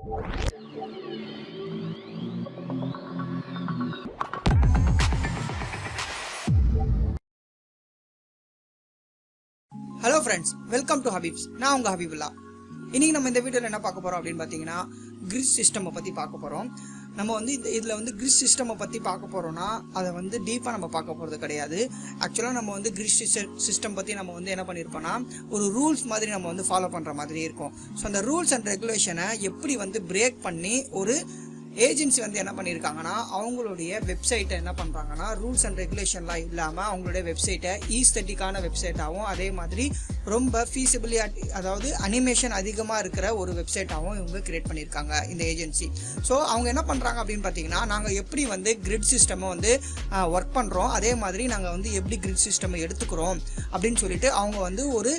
Hello friends, welcome to Habibs. நான் உங்க ஹபீபுல்லா. இன்னைக்கு நம்ம இந்த வீடியோல என்ன பார்க்க போறோம் அப்படின்னு பாத்தீங்கன்னா கிரிட் சிஸ்டம் பத்தி பார்க்க போறோம். நம்ம வந்து இதுல வந்து கிரிட் சிஸ்டம் பத்தி பார்க்க போறோம்னா அதை வந்து டீப்பா நம்ம பார்க்க போறது கிடையாது. ஆக்சுவலா நம்ம வந்து கிரிட் சிஸ்டம் பத்தி நம்ம வந்து என்ன பண்ணிருப்போம்னா ஒரு ரூல்ஸ் மாதிரி நம்ம வந்து ஃபாலோ பண்ற மாதிரி இருக்கும். ஸோ அந்த ரூல்ஸ் அண்ட் ரெகுலேஷனை எப்படி வந்து பிரேக் பண்ணி ஒரு ஏஜென்சி வந்து என்ன பண்ணியிருக்காங்கன்னா அவங்களுடைய வெப்சைட்டை என்ன பண்ணுறாங்கன்னா ரூல்ஸ் அண்ட் ரெகுலேஷன்லாம் இல்லாமல் அவங்களுடைய வெப்சைட்டை ஈஸ்தட்டிக்கான வெப்சைட்டாகவும் அதே மாதிரி ரொம்ப ஃபீஸிபிலிட்டி அதாவது அனிமேஷன் அதிகமாக இருக்கிற ஒரு வெப்சைட்டாகவும் இவங்க கிரியேட் பண்ணியிருக்காங்க இந்த ஏஜென்சி. ஸோ அவங்க என்ன பண்ணுறாங்க அப்படின்னு பார்த்தீங்கன்னா நாங்கள் எப்படி வந்து கிரிட் சிஸ்டமை வந்து ஒர்க் பண்ணுறோம் அதே மாதிரி நாங்கள் வந்து எப்படி கிரிட் சிஸ்டமை எடுத்துக்கிறோம் அப்படின்னு சொல்லிட்டு அவங்க வந்து ஒரு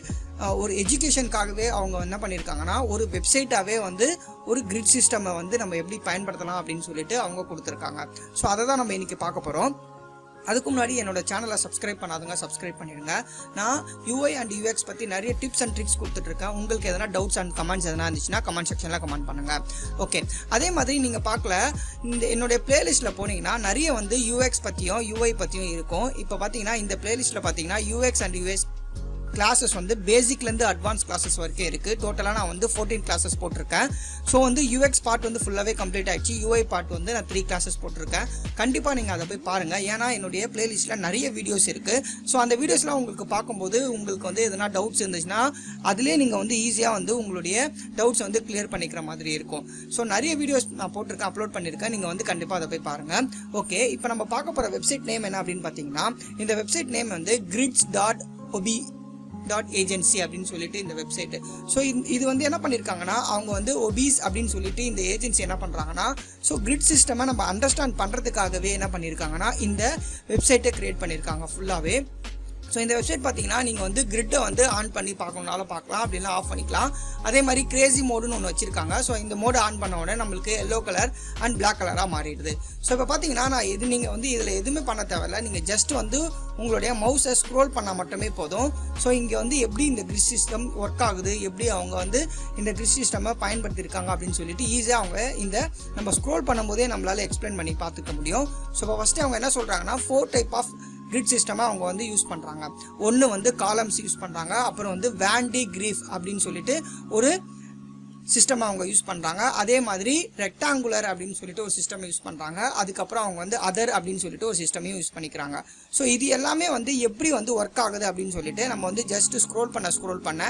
எஜுகேஷனுக்காகவே அவங்க என்ன பண்ணியிருக்காங்கன்னா ஒரு வெப்சைட்டாகவே வந்து ஒரு கிரிட் சிஸ்டமை வந்து நம்ம எப்படி பயன்படுத்தலாம் அப்படின்னு சொல்லிட்டு அவங்க கொடுத்துருக்காங்க. ஸோ அதை தான் நம்ம இன்னைக்கு பார்க்க போகிறோம். அதுக்கு முன்னாடி என்னோட சேனலை சப்ஸ்கிரைப் பண்ணாதுங்க சப்ஸ்கிரைப் பண்ணிடுங்க. நான் UI அண்ட் UX பற்றி நிறைய டிப்ஸ் அண்ட் ட்ரிக்ஸ் கொடுத்துட்ருக்கேன். உங்களுக்கு எதனா டவுட்ஸ் அண்ட் கமெண்ட்ஸ் எதனா இருந்துச்சுன்னா கமெண்ட் செக்ஷனில் கமெண்ட் பண்ணுங்கள். ஓகே, அதே மாதிரி நீங்கள் பார்க்கல என்னுடைய பிளேலிஸ்ட்டில் போனீங்கன்னா நிறைய வந்து UX பற்றியும் UI பற்றியும் இருக்கும். இப்போ பார்த்தீங்கன்னா இந்த பிளேலிஸ்ட்டில் பார்த்தீங்கன்னா UX அண்ட் US கிளாஸஸ் வந்து பேசிக்லேருந்து அட்வான்ஸ் கிளாஸஸ் வரைக்கும் இருக்குது. டோட்டலாக நான் வந்து 14 கிளாஸஸ் போட்டிருக்கேன். ஸோ வந்து UX பார்ட் வந்து ஃபுல்லாகவே கம்ப்ளீட் ஆகிடுச்சு. UI பார்ட் வந்து நான் 3 கிளாஸஸ் போட்டிருக்கேன். கண்டிப்பாக நீங்கள் அதை போய் பாருங்கள். ஏன்னா என்னுடைய பிளேலிஸ்ட்டில் நிறைய வீடியோஸ் இருக்குது. ஸோ அந்த வீடியோஸ்லாம் உங்களுக்கு பார்க்கும்போது உங்களுக்கு வந்து எதனா டவுட்ஸ் இருந்துச்சுன்னா அதிலே நீங்கள் வந்து ஈஸியாக வந்து உங்களுடைய டவுட்ஸ் வந்து கிளியர் பண்ணிக்கிற மாதிரி இருக்கும். ஸோ நிறைய வீடியோஸ் நான் போட்டிருக்கேன், அப்லோட் பண்ணியிருக்கேன். நீங்கள் வந்து கண்டிப்பாக அதை போய் பாருங்கள். ஓகே, இப்போ நம்ம பார்க்க போகிற வெப்சைட் நேம் என்ன அப்படின்னு பார்த்தீங்கன்னா இந்த வெப்சைட் நேம் வந்து grids.obi.agency அப்படின்னு சொல்லிட்டு இந்த வெப்சைட். ஸோ இது வந்து என்ன பண்ணியிருக்காங்கன்னா அவங்க வந்து ஒபீஸ் அப்படின்னு சொல்லிட்டு இந்த ஏஜென்சி என்ன பண்ணுறாங்கன்னா ஸோ கிரிட் சிஸ்டமை நம்ம அண்டர்ஸ்டாண்ட் பண்ணுறதுக்காகவே என்ன பண்ணியிருக்காங்கன்னா இந்த வெப்சைட்டை கிரியேட் பண்ணியிருக்காங்க ஃபுல்லாகவே. ஸோ இந்த வெப்சைட் பார்த்தீங்கன்னா நீங்கள் வந்து கிரிட்டை வந்து ஆன் பண்ணி பார்க்கணுனாலும் பார்க்கலாம், அப்படின்னா ஆஃப் பண்ணிக்கலாம். அதே மாதிரி கிரேசி மோடுன்னு ஒன்று வச்சிருக்காங்க. ஸோ இந்த மோடு ஆன் பண்ண உடனே நம்மளுக்கு எல்லோ கலர் அண்ட் பிளாக் கலராக மாறிடுது. ஸோ இப்போ பார்த்தீங்கன்னா நீங்கள் வந்து இதில் எதுவுமே பண்ண தேவையில்லை. நீங்கள் ஜஸ்ட் வந்து உங்களுடைய மவுஸை ஸ்க்ரோல் பண்ணால் மட்டுமே போதும். ஸோ இங்கே வந்து எப்படி இந்த கிரிட் சிஸ்டம் ஒர்க் ஆகுது, எப்படி அவங்க வந்து இந்த கிரிட் சிஸ்டமை பயன்படுத்தியிருக்காங்க அப்படின்னு சொல்லிட்டு ஈஸியாக அவங்க இந்த நம்ம ஸ்க்ரோல் பண்ணும்போதே நம்மளால் எக்ஸ்பிளைன் பண்ணி பார்த்துக்க முடியும். ஸோ இப்போ ஃபஸ்ட்டு அவங்க என்ன சொல்கிறாங்கன்னா 4 டைப் ஆஃப் கிரிட் சிஸ்டமாக அவங்க வந்து யூஸ் பண்ணுறாங்க. ஒன்று வந்து காலம்ஸ் யூஸ் பண்ணுறாங்க, அப்புறம் வந்து வேண்டி கிரீஃப் அப்படின்னு சொல்லிட்டு ஒரு சிஸ்டம் அவங்க யூஸ் பண்ணுறாங்க. அதே மாதிரி ரெக்டாங்குலர் அப்படின்னு சொல்லிட்டு ஒரு சிஸ்டம் யூஸ் பண்ணுறாங்க. அதுக்கப்புறம் அவங்க வந்து அதர் அப்படின்னு சொல்லிட்டு ஒரு சிஸ்டமையும் யூஸ் பண்ணிக்கிறாங்க. ஸோ இது எல்லாமே வந்து எப்படி வந்து ஒர்க் ஆகுது அப்படின்னு சொல்லிட்டு நம்ம வந்து ஜஸ்ட் ஸ்க்ரோல் பண்ண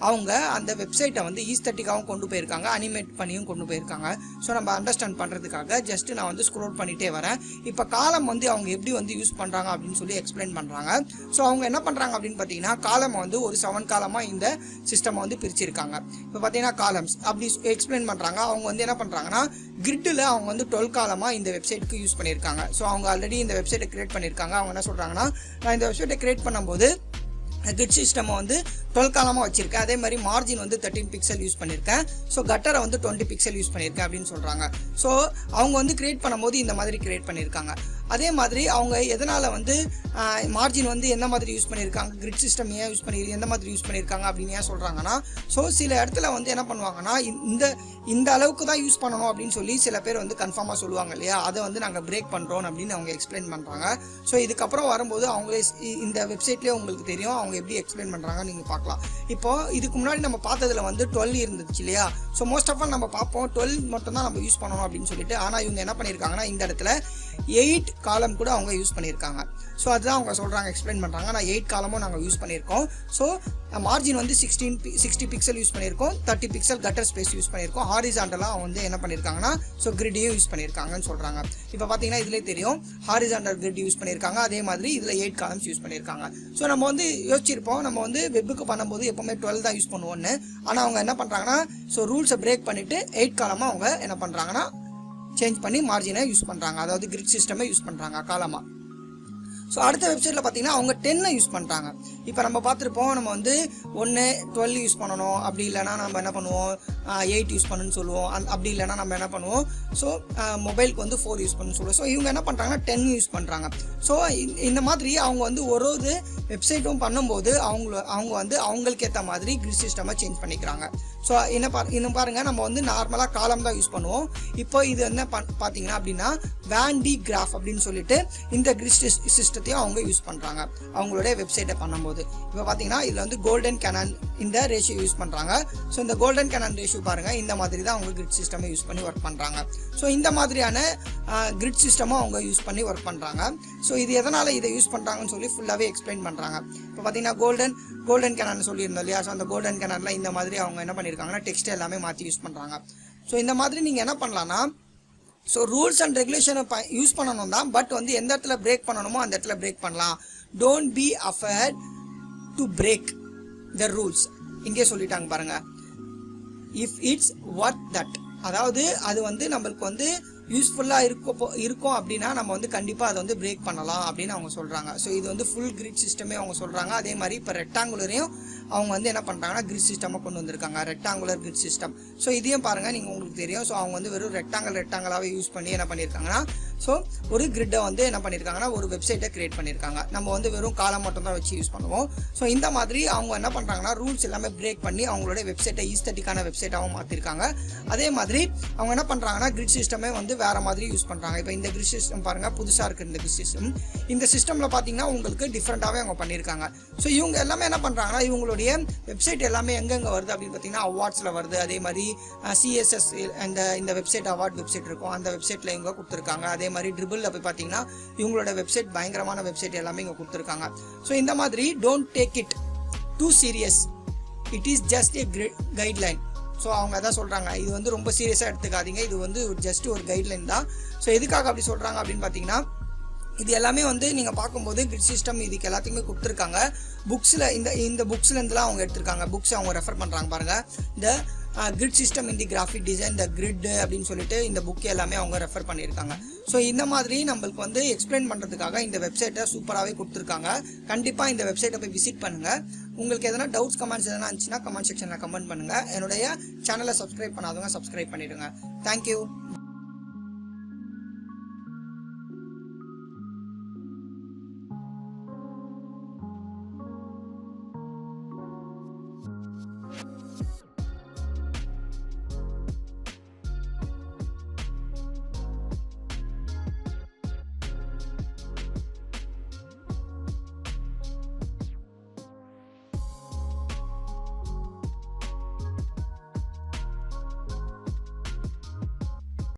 அவங்க அந்த வெப்சைட்டை வந்து ஈஸ்தட்டிக்காகவும் கொண்டு போயிருக்காங்க, அனிமேட் பண்ணியும் கொண்டு போயிருக்காங்க. ஸோ நம்ம அண்டர்ஸ்டாண்ட் பண்ணுறதுக்காக ஜஸ்ட் நான் வந்து ஸ்க்ரோல் பண்ணிகிட்டே வரேன். இப்போ காலம் வந்து அவங்க எப்படி வந்து யூஸ் பண்ணுறாங்க அப்படின்னு சொல்லி எக்ஸ்பிளைன் பண்ணுறாங்க. ஸோ அவங்க என்ன பண்ணுறாங்க அப்படின்னு பார்த்தீங்கன்னா காலம் வந்து ஒரு 7 காலமாக இந்த சிஸ்டமை வந்து பிரிச்சிருக்காங்க. இப்போ பார்த்தீங்கன்னா காலம்ஸ் அப்படி எக்ஸ்பிளைன் பண்ணுறாங்க. அவங்க வந்து என்ன பண்ணுறாங்கன்னா கிரிட்டில் அவங்க வந்து 12 காலமாக இந்த வெப்சைட்டுக்கு யூஸ் பண்ணியிருக்காங்க. ஸோ அவங்க ஆல்ரெடி இந்த வெப்சைட்டை கிரியேட் பண்ணியிருக்காங்க. அவங்க என்ன சொல்கிறாங்கன்னா நான் இந்த வெப்சைட்டை கிரியேட் பண்ணும்போது கிரிட் சிஸ்டமை வந்து 12 காலமாக வச்சிருக்கேன். அதே மாதிரி மார்ஜின் வந்து 13 பிக்சல் யூஸ் பண்ணியிருக்கேன். ஸோ கட்டரை வந்து 20 பிக்சல் யூஸ் பண்ணியிருக்கேன் அப்படின்னு சொல்கிறாங்க. ஸோ அவங்க வந்து கிரியேட் பண்ணும்போது இந்த மாதிரி கிரியேட் பண்ணியிருக்காங்க. அதே மாதிரி அவங்க எதனால் வந்து மார்ஜின் வந்து எந்த மாதிரி யூஸ் பண்ணியிருக்காங்க, கிரிட் சிஸ்டம் ஏன் எந்த மாதிரி யூஸ் பண்ணியிருக்காங்க அப்படின்னு ஏன் சொல்கிறாங்கன்னா ஸோ சில இடத்துல வந்து என்ன பண்ணுவாங்கன்னா இந்த அளவுக்கு தான் யூஸ் பண்ணணும் அப்படின்னு சொல்லி சில பேர் வந்து கன்ஃபார்மாக சொல்லுவாங்க இல்லையா, அதை வந்து நாங்கள் பிரேக் பண்ணுறோம் அப்படின்னு அவங்க எக்ஸ்பிளைன் பண்ணுறாங்க. ஸோ இதுக்கப்புறம் வரும்போது அவங்களே இந்த வெப்சைட்லேயே உங்களுக்கு தெரியும் அவங்க எப்படி எக்ஸ்பிளைன் பண்ணுறாங்க நீங்கள் பார்க்கலாம். இப்போ இதுக்கு முன்னாடி நம்ம பார்த்ததுல வந்து 12 இருந்துச்சு இல்லையா. ஸோ மோஸ்ட் ஆஃப் ஆல் நம்ம பார்ப்போம் 12 மட்டும் தான் நம்ம யூஸ் பண்ணணும் அப்படின்னு சொல்லிட்டு. ஆனால் இவங்க என்ன பண்ணியிருக்காங்கன்னா இந்த இடத்துல 8 காலம் கூட அவங்க யூஸ் பண்ணியிருக்காங்க. ஸோ அதுதான் அவங்க சொல்கிறாங்க, எக்ஸ்பிளைன் பண்ணுறாங்க. நான் 8 காலமும் நாங்கள் யூஸ் பண்ணியிருக்கோம். ஸோ மார்ஜின் வந்து 60 பிக்சல் யூஸ் பண்ணியிருக்கோம், 30 பிக்சல் கட்டர் ஸ்பேஸ் யூஸ் பண்ணியிருக்கோம். ஹாரிசாண்டலாக அவங்க வந்து என்ன பண்ணியிருக்காங்கன்னா ஸோ கிரிட்டையும் யூஸ் பண்ணியிருக்காங்கன்னு சொல்கிறாங்க. இப்போ பார்த்தீங்கன்னா இதிலே தெரியும் ஹாரிசாண்டல் கிரிட் யூஸ் பண்ணியிருக்காங்க. அதே மாதிரி இதில் 8 காலம்ஸ் யூஸ் பண்ணியிருக்காங்க. ஸோ நம்ம வந்து யோசிச்சிருப்போம் நம்ம வந்து வெப்புக்கு பண்ணும்போது எப்போவுமே 12 தான் யூஸ் பண்ணுவோன்னு. ஆனால் அவங்க என்ன பண்ணுறாங்கன்னா ஸோ ரூல்ஸை பிரேக் பண்ணிவிட்டு 8 காலமாக அவங்க என்ன பண்ணுறாங்கன்னா சேஞ்ச் பண்ணி மார்ஜினை யூஸ் பண்ணுறாங்க, அதாவது கிரிட் சிஸ்டமை யூஸ் பண்ணுறாங்க காலமாக. ஸோ அடுத்த வெப்சைட்டில் பார்த்தீங்கன்னா அவங்க 10 யூஸ் பண்ணுறாங்க. இப்போ நம்ம பார்த்துருப்போம் நம்ம வந்து 12 யூஸ் பண்ணணும், அப்படி இல்லைனா நம்ம என்ன பண்ணுவோம் 8 யூஸ் பண்ணணும்னு சொல்லுவோம். அப்படி இல்லைனா நம்ம என்ன பண்ணுவோம் ஸோ மொபைலுக்கு வந்து 4 யூஸ் பண்ணணும்னு சொல்லுவோம். ஸோ இவங்க என்ன பண்ணுறாங்கன்னா 10 யூஸ் பண்ணுறாங்க. ஸோ இந்த மாதிரி அவங்க வந்து ஒரு வெப்சைட்டும் பண்ணும்போது அவங்க வந்து அவங்களுக்கு ஏற்ற மாதிரி கிரிட் சிஸ்டமாக சேஞ்ச் பண்ணிக்கிறாங்க. ஸோ இன்னும் பாருங்கள் நம்ம வந்து நார்மலாக காலம் தான் யூஸ் பண்ணுவோம். இப்போ இது என்ன பார்த்தீங்கன்னா அப்படின்னா வேண்டி கிராஃப் அப்படின்னு சொல்லிட்டு இந்த கிரிட் சிஸ்டத்தையும் அவங்க யூஸ் பண்ணுறாங்க அவங்களுடைய வெப்சைட்டை பண்ணும்போது. இப்போ பார்த்தீங்கன்னா இதில் வந்து கோல்டன் கேனான் இந்த ரேஷியோ யூஸ் பண்ணுறாங்க. ஸோ இந்த கோல்டன் கேனான் ரேஷியோ பாருங்கள், இந்த மாதிரி தான் அவங்க கிரிட் சிஸ்டமை யூஸ் பண்ணி ஒர்க் பண்ணுறாங்க. ஸோ இந்த மாதிரியான கிரிட் சிஸ்டமும் அவங்க யூஸ் பண்ணி ஒர்க் பண்ணுறாங்க. ஸோ இது எதனால் இதை யூஸ் பண்ணுறாங்கன்னு சொல்லி ஃபுல்லாகவே எக்ஸ்பிளைன் பண்ணுறாங்க. இப்போ பார்த்தீங்கன்னா கோல்டன் கேனான் சொல்லியிருந்தோம் இல்லையா. ஸோ அந்த கோல்டன் கேனானில் இந்த மாதிரி அவங்க என்ன பண்ணியிருக்காங்கன்னா டெக்ஸ்ட் எல்லாமே மாற்றி யூஸ் பண்ணுறாங்க. ஸோ இந்த மாதிரி நீங்கள் என்ன பண்ணலான்னா ஸோ ரூல்ஸ் அண்ட் ரெகுலேஷனை யூஸ் பண்ணணும் தான், பட் வந்து எந்த இடத்துல பிரேக் பண்ணணுமோ அந்த இடத்துல பிரேக் பண்ணலாம். Don't be afford to break the rules. இங்கே சொல்லிட்டாங்க பாருங்க, இஃப் இட்ஸ் ஒர்த் தட். அதாவது அது வந்து நம்மளுக்கு வந்து யூஸ்ஃபுல்லாக இருக்கும் அப்படின்னா நம்ம வந்து கண்டிப்பாக அதை வந்து பிரேக் பண்ணலாம் அப்படின்னு அவங்க சொல்கிறாங்க. ஸோ இது வந்து ஃபுல் கிரிட் சிஸ்டமே அவங்க சொல்கிறாங்க. அதே மாதிரி இப்போ ரெக்டாங்குலரையும் அவங்க வந்து என்ன பண்ணுறாங்கன்னா கிரிட் சிஸ்டமாக கொண்டு வந்திருக்காங்க, ரெக்டாங்குலர் கிரிட் சிஸ்டம். ஸோ இதையும் பாருங்கள், நீங்கள் உங்களுக்கு தெரியும். ஸோ அவங்க வந்து வெறும் ரெக்டாங்கலாகவே யூஸ் பண்ணி என்ன பண்ணியிருக்காங்கன்னா ஸோ ஒரு கிரிட்டை வந்து என்ன பண்ணியிருக்காங்கன்னா ஒரு வெப்சைட்டை கிரியேட் பண்ணியிருக்காங்க. நம்ம வந்து வெறும் காலம் மட்டும் தான் வச்சு யூஸ் பண்ணுவோம். ஸோ இந்த மாதிரி அவங்க என்ன பண்ணுறாங்கன்னா ரூல்ஸ் எல்லாமே பிரேக் பண்ணி அவங்களோட வெப்சைட்டை ஈஸ்தட்டிக்கான வெப்சைட்டாகவும் மாற்றிருக்காங்க. அதே மாதிரி அவங்க என்ன பண்ணுறாங்கன்னா கிரிட் சிஸ்டமே வந்து வேறு மாதிரி யூஸ் பண்ணுறாங்க. இப்போ இந்த கிரிட் சிஸ்டம் பாருங்கள், புதுசாக இருக்குது இந்த கிரிட் சிஸ்டம். இந்த சிஸ்டமில் பார்த்தீங்கன்னா உங்களுக்கு டிஃப்ரெண்ட்டாகவே அவங்க பண்ணியிருக்காங்க. ஸோ இவங்க எல்லாமே என்ன பண்ணுறாங்கன்னா இவங்களுடைய வெப்சைட் எல்லாமே எங்கெங்கே வருது அப்படின்னு பார்த்தீங்கன்னா அவார்ட்ஸில் வருது. அதே மாதிரி CSS இந்த வெப்சைட் அவார்ட் வெப்சைட் இருக்கும், அந்த வெப்சைட்டில் இவங்க கொடுத்துருக்காங்க. அதே மாதிரி ட்ரிபிளில் போய் பார்த்தீங்கன்னா இவங்களோட வெப்சைட் பயங்கரமான வெப்சைட் எல்லாமே இங்கே கொடுத்துருக்காங்க. ஸோ இந்த மாதிரி don't take it too serious, it is just a guideline. So அவங்க அதான் சொல்கிறாங்க, இது வந்து ரொம்ப சீரியஸாக எடுத்துக்காதீங்க, இது வந்து ஜஸ்ட் ஒரு கைட்லைன் தான். ஸோ எதுக்காக அப்படி சொல்கிறாங்க அப்படின்னு பார்த்தீங்கன்னா இது எல்லாமே வந்து நீங்கள் பார்க்கும்போது கிரிட் சிஸ்டம் இதுக்கு எல்லாத்துக்குமே கொடுத்துருக்காங்க. புக்ஸில் இந்த புக்ஸ்லேருந்துலாம் அவங்க எடுத்திருக்காங்க. புக்ஸ் அவங்க ரெஃபர் பண்ணுறாங்க பாருங்கள். இந்த கிரிட் சிஸ்டம் இன் தி கிராஃபிக் டிசைன் த கிரிட் அப்படின்னு சொல்லிட்டு இந்த புக் எல்லாமே அவங்க ரெஃபர் பண்ணியிருக்காங்க. ஸோ இந்த மாதிரி நம்மளுக்கு வந்து எக்ஸ்பிளைன் பண்ணுறதுக்காக இந்த வெப்சைட்டை சூப்பராகவே கொடுத்துருக்காங்க. கண்டிப்பாக இந்த வெப்சைட்டை போய் விசிட் பண்ணுங்கள். உங்களுக்கு எதனா டவுட்ஸ் கமெண்ட்ஸ் எதனா இருந்துச்சுன்னா கமெண்ட் செக்ஷனில் கமெண்ட் பண்ணுங்கள். என்னுடைய சேனலை சப்ஸ்கிரைப் பண்ணாதவங்க சப்ஸ்கிரைப் பண்ணிவிடுங்க. தேங்க்யூ.